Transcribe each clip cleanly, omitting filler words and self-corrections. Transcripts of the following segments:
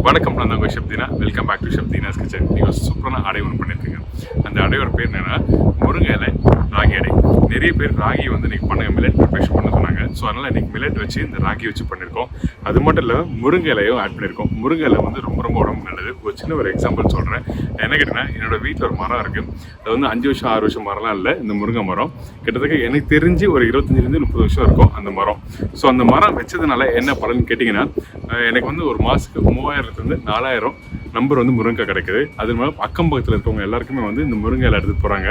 வணக்கம், நான் உங்கள் chef Deena. Welcome back to chef Deena's kitchen. நீங்கள் சூப்பரான அடை ஒன்று பண்ணியிருக்கீங்க. அந்த அடையோட பேர் என்னென்னா முருங்கை இலை ராகி அடை. நிறைய பேர் ராகி வந்து இன்றைக்கி பண்ணுங்க மில்லட் ப்ரிப்பரேஷன் பண்ண சொன்னாங்க. ஸோ அதனால் இன்றைக்கி மில்லட் வச்சு இந்த ராகி வச்சு பண்ணியிருக்கோம். அது மட்டும் இல்லை, முருங்கை இலையும் ஆட் பண்ணியிருக்கோம். முருங்கை இலை வந்து ரொம்ப ரொம்ப உடம்பு நல்லது. ஒரு சின்ன ஒரு எக்ஸாம்பிள் சொல்கிறேன். என்ன கேட்டிங்கன்னா, என்னோடய வீட்டில் ஒரு மரம் இருக்குது. அது வந்து 5 வருஷம் 6 வருஷம் மரம்லாம் இல்லை. இந்த முருங்கை மரம் கிட்டத்தட்ட எனக்கு தெரிஞ்சு ஒரு 25-30 வருஷம் இருக்கும் அந்த மரம். ஸோ அந்த மரம் வச்சதுனால என்ன பலன்னு கேட்டிங்கன்னா, எனக்கு வந்து ஒரு மாதத்துக்கு 3000-4000 நம்பர் வந்து முருங்கை கிடைக்குது. அது மாதிரி அக்கம் பக்கத்தில் இருக்கவங்க எல்லாருக்குமே வந்து இந்த முருங்கை இலை எடுத்துகிட்டு போகிறாங்க.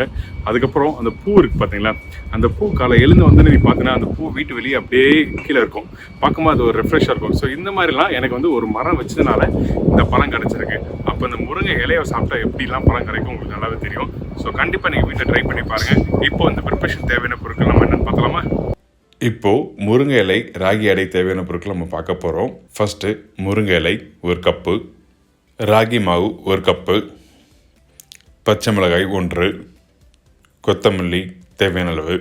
அதுக்கப்புறம் அந்த பூ இருக்குது பார்த்தீங்களா, அந்த பூ காலை எழுந்து வந்து நீ பார்த்தீங்கன்னா அந்த பூ வீட்டு வெளியே அப்படியே கீழே இருக்கும். பார்க்கும்போது அது ஒரு ரெஃப்ரெஷ்ஷாக இருக்கும். ஸோ இந்த மாதிரிலாம் எனக்கு வந்து ஒரு மரம் வச்சதுனால இந்த பழம் கிடச்சிருக்கு. அப்போ இந்த முருங்கை இலையை சாப்பிட்டா எப்படிலாம் பழம் கிடைக்கும் உங்களுக்கு நல்லாவே தெரியும். ஸோ கண்டிப்பாக நீங்கள் வீட்டில் ட்ரை பண்ணி பாருங்கள். இப்போ இந்த ப்ரிப்பரேஷன் தேவையான பொருட்கள் நம்ம என்னென்னு பார்த்தலாமா? இப்போது முருங்கை இலை ராகி அடை தேவையான பொருட்கள் நம்ம பார்க்க போகிறோம். ஃபஸ்ட்டு முருங்கை இலை 1 கப்பு, ராகி மாவு 1 கப்பு, பச்சை மிளகாய் 1, கொத்தமல்லி தேவையான அளவு,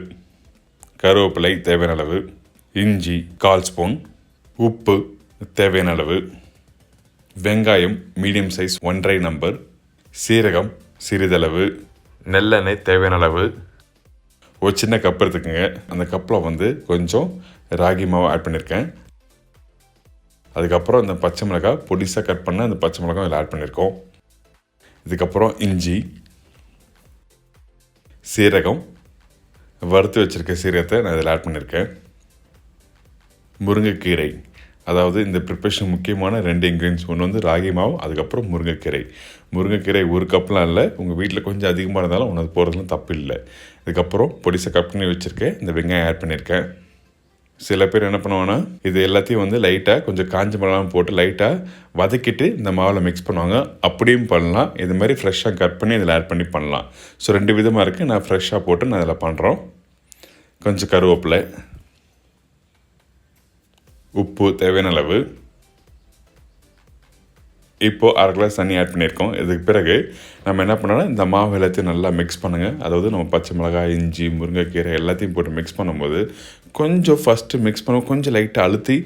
கருவேப்பிலை தேவையான அளவு, இஞ்சி 1/4 ஸ்பூன், உப்பு தேவையான அளவு, வெங்காயம் மீடியம் சைஸ் 1/2 நம்பர், சீரகம் சிறிதளவு, நெல்லெண்ணெய் தேவையான அளவு, ஒரு சின்ன கப் எடுத்துக்கோங்க. அந்த கப்பில் வந்து கொஞ்சம் ராகி மாவு ஆட் பண்ணியிருக்கேன். அதுக்கப்புறம் இந்த பச்சை மிளகாய் பொடிசாக கட் பண்ண அந்த பச்சை மிளகாய் இதில் ஆட் பண்ணியிருக்கோம். இதுக்கப்புறம் இஞ்சி, சீரகம், வறுத்து வச்சுருக்க சீரகத்தை நான் இதில் ஆட் பண்ணியிருக்கேன். முருங்கைக்கீரை, அதாவது இந்த ப்ரிப்பரேஷன் முக்கியமான 2 இன்க்ரீடியன்ஸ். ஒன்று வந்து ராகி மாவு, அதுக்கப்புறம் முருங்கைக்கீரை. முருங்கைக்கீரை 1 கப்லாம் இல்லை, உங்கள் வீட்டில் கொஞ்சம் அதிகமாக இருந்தாலும் ஒன்று அது போகிறதுலாம் தப்பு இல்லை. இதுக்கப்புறம் பொடிசாக கட் பண்ணி வச்சுருக்கேன். இந்த வெங்காயம் ஆட் பண்ணியிருக்கேன். சில பேர் என்ன பண்ணுவாங்கன்னா, இது எல்லாத்தையும் வந்து லைட்டாக கொஞ்சம் காஞ்ச மிளகாய் போட்டு லைட்டாக வதக்கிட்டு இந்த மாவில் மிக்ஸ் பண்ணுவாங்க. அப்படியும் பண்ணலாம். இது மாதிரி ஃப்ரெஷ்ஷாக கட் பண்ணி இதில் ஆட் பண்ணி பண்ணலாம். ஸோ 2 விதமாக இருக்குது. நான் ஃப்ரெஷ்ஷாக போட்டு நான் இதில் பண்ணுறோம். கொஞ்சம் கருவேப்பிலை, உப்பு தேவையான அளவு. இப்போது 1/2 கிளாஸ் தண்ணி ஆட் பண்ணியிருக்கோம். இதுக்கு பிறகு நம்ம என்ன பண்ணோன்னா, இந்த மாவு எல்லாத்தையும் நல்லா மிக்ஸ் பண்ணுங்கள். அதாவது நம்ம பச்சை மிளகாய், இஞ்சி, முருங்கைக்கீரை எல்லாத்தையும் போட்டு மிக்ஸ் பண்ணும்போது கொஞ்சம் ஃபஸ்ட்டு மிக்ஸ் பண்ண கொஞ்சம் லைட்டாக அழுத்தி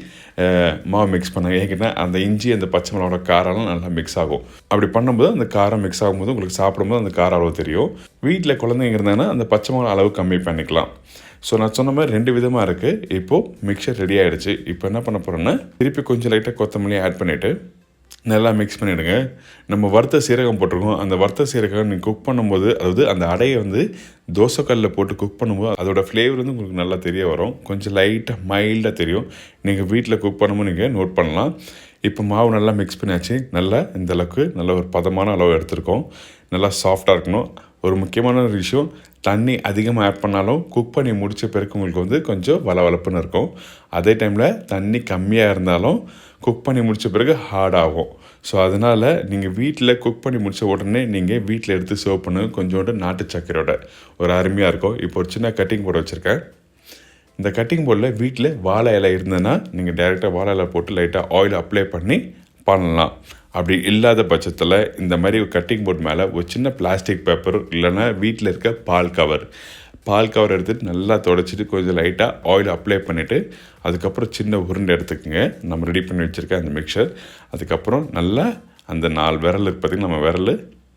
மாவு மிக்ஸ் பண்ணுங்கள். ஏன்னா அந்த இஞ்சி அந்த பச்சை மிளகாவோட காரம்லாம் நல்லா மிக்ஸ் ஆகும். அப்படி பண்ணும்போது அந்த காரம் மிக்ஸ் ஆகும்போது உங்களுக்கு சாப்பிடும்போது அந்த காரம் அளவு தெரியும். வீட்டில் குழந்தைங்க இருந்தாங்கன்னா அந்த பச்சை மிளகா அளவு கம்மி பண்ணிக்கலாம். ஸோ நான் சொன்ன மாதிரி 2 விதமாக இருக்குது. இப்போது மிக்சர் ரெடி ஆகிடுச்சு. இப்போ என்ன பண்ண போகிறோன்னா, திருப்பி கொஞ்சம் லைட்டாக கொத்தமல்லி ஆட் பண்ணிவிட்டு நல்லா மிக்ஸ் பண்ணிவிடுங்க. நம்ம வறுத்த சீரகம் போட்டிருக்கோம். அந்த வறுத்த சீரகம் நீங்கள் குக் பண்ணும்போது, அதாவது அந்த அடையை வந்து தோசைக்கல்லில் போட்டு குக் பண்ணும்போது அதோட ஃப்ளேவர் வந்து உங்களுக்கு நல்லா தெரிய வரும். கொஞ்சம் லைட்டாக மைல்டாக தெரியும். நீங்கள் வீட்டில் குக் பண்ணும்போது நீங்கள் நோட் பண்ணலாம். இப்போ மாவு நல்லா மிக்ஸ் பண்ணியாச்சு. நல்லா இந்த அளவுக்கு நல்ல ஒரு பதமான அளவு எடுத்துருக்கோம். நல்லா சாஃப்டாக இருக்கணும். ஒரு முக்கியமான ஒரு விஷயம், தண்ணி அதிகமாக ஆட் பண்ணாலும் குக் பண்ணி முடித்த பிறகு உங்களுக்கு வந்து கொஞ்சம் வளவளப்புன்னு இருக்கும். அதே டைமில் தண்ணி கம்மியாக இருந்தாலும் குக் பண்ணி முடித்த பிறகு ஹார்டாகும். ஸோ அதனால் நீங்கள் வீட்டில் குக் பண்ணி முடித்த உடனே நீங்கள் வீட்டில் எடுத்து சர்வ் பண்ணுங்க. கொஞ்சோண்டு நாட்டு சர்க்கரையோட ஒரு அருமையாக இருக்கும். இப்போ ஒரு சின்ன கட்டிங் போர்டு வச்சுருக்கேன். இந்த கட்டிங் போர்டில் வீட்டில் வாழை இலை இருந்ததுன்னா நீங்கள் டைரெக்டாக வாழை இலை போட்டு லைட்டாக ஆயில் அப்ளை பண்ணி பண்ணலாம். அப்படி இல்லாத பட்சத்தில் இந்த மாதிரி ஒரு கட்டிங் போர்ட் மேலே ஒரு சின்ன பிளாஸ்டிக் பேப்பர் இல்லைன்னா வீட்டில் இருக்க பால் கவர் எடுத்துகிட்டு நல்லா துடைச்சிட்டு கொஞ்சம் லைட்டாக ஆயில் அப்ளை பண்ணிவிட்டு அதுக்கப்புறம் சின்ன உருண்டை எடுத்துக்கோங்க. நம்ம ரெடி பண்ணி வச்சுருக்க அந்த மிக்சர். அதுக்கப்புறம் நல்லா அந்த 4 விரல் இருக்குது பார்த்திங்கன்னா, நம்ம விரல்,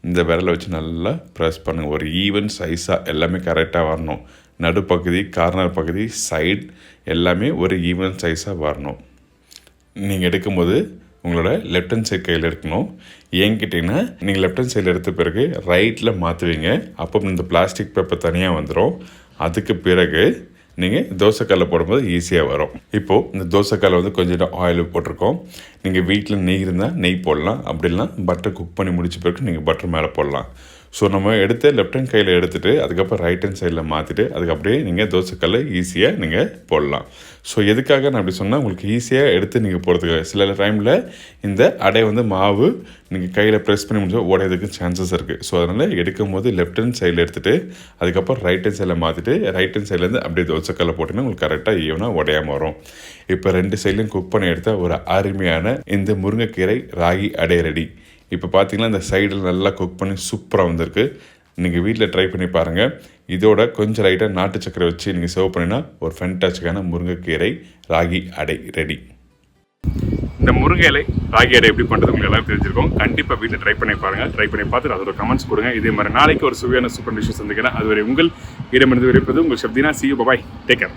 இந்த விரலை வச்சு நல்லா ப்ரெஸ் பண்ணுங்கள். ஒரு ஈவன் சைஸாக எல்லாமே கரெக்டாக வரணும். நடுப்பகுதி, கார்னர் பகுதி, சைடு எல்லாமே ஒரு ஈவன் சைஸாக வரணும். நீங்கள் எடுக்கும்போது உங்களோட லெஃப்ட் ஹேண்ட் சைட் கையில் இருக்கணும். ஏன்னு கேட்டிங்கன்னா, நீங்கள் லெஃப்ட் ஹேண்ட் சைடில் எடுத்த பிறகு ரைட்டில் மாற்றுவீங்க. அப்போ இந்த பிளாஸ்டிக் பேப்பர் தனியாக வந்துடும். அதுக்கு பிறகு நீங்கள் தோசைக்கல்லை போடும்போது ஈஸியாக வரும். இப்போது இந்த தோசைக்கல்லை வந்து கொஞ்சம் ஆயில் போட்டிருக்கோம். நீங்கள் வீட்டில் நெய் இருந்தால் நெய் போடலாம். அப்படிலாம் பட்டர் குக் பண்ணி முடிச்ச பிறகு நீங்கள் பட்டர் மேலே போடலாம். ஸோ நம்ம எடுத்து லெஃப்ட் ஹேண்ட் கையில் எடுத்துகிட்டு அதுக்கப்புறம் ரைட் ஹேண்ட் சைடில் மாற்றிட்டு அதுக்கு அப்படியே நீங்கள் தோசைக்கல்லை ஈஸியாக நீங்கள் போடலாம். ஸோ எதுக்காக நான் அப்படி சொன்னால், உங்களுக்கு ஈஸியாக எடுத்து நீங்கள் போடுறதுக்காக. சில டைமில் இந்த அடை வந்து மாவு நீங்கள் கையில் ப்ரெஸ் பண்ணி முடிஞ்சா உடையதுக்கு சான்சஸ் இருக்குது. ஸோ அதனால் எடுக்கும் போது லெஃப்ட் ஹேண்ட் சைடில் எடுத்துகிட்டு அதுக்கப்புறம் ரைட் ஹேண்ட் சைடில் மாற்றிட்டு ரைட் ஹேண்ட் சைட்லேருந்து அப்படியே தோசைக்கல்லை போட்டிங்கன்னா உங்களுக்கு கரெக்டாக ஈவனாக உடையாமல் வரும். இப்போ 2 சைட்லையும் குக் பண்ணி எடுத்த ஒரு அருமையான இந்த முருங்கைக்கீரை ராகி அடை ரெடி. இப்போ பார்த்தீங்கன்னா இந்த சைடில் நல்லா குக் பண்ணி சூப்பராக வந்திருக்கு. நீங்கள் வீட்டில் ட்ரை பண்ணி பாருங்கள். இதோட கொஞ்சம் லைட்டாக நாட்டு சக்கரை வச்சு நீங்கள் சர்வ் பண்ணினா ஒரு ஃபென்டாஸ்டிக்கான முருங்கைக்கீரை ராகி அடை ரெடி. இந்த முருங்கை இலை ராகி அடை எப்படி பண்ணுறது உங்களுக்கு எல்லாம் தெரிஞ்சிருக்கும். கண்டிப்பாக வீட்டில் ட்ரை பண்ணி பாருங்கள். ட்ரை பண்ணி பார்த்துட்டு அதோட கமெண்ட்ஸ் கொடுங்க. இதே மாதிரி நாளைக்கு ஒரு சுவையான சூப்பர் டிஷ்ஷஸ் சந்திக்கிறேன். அதுவரை உங்கள் இடமிருந்து விரைப்பது உங்கள் Shabdina. See you, bye bye, take care.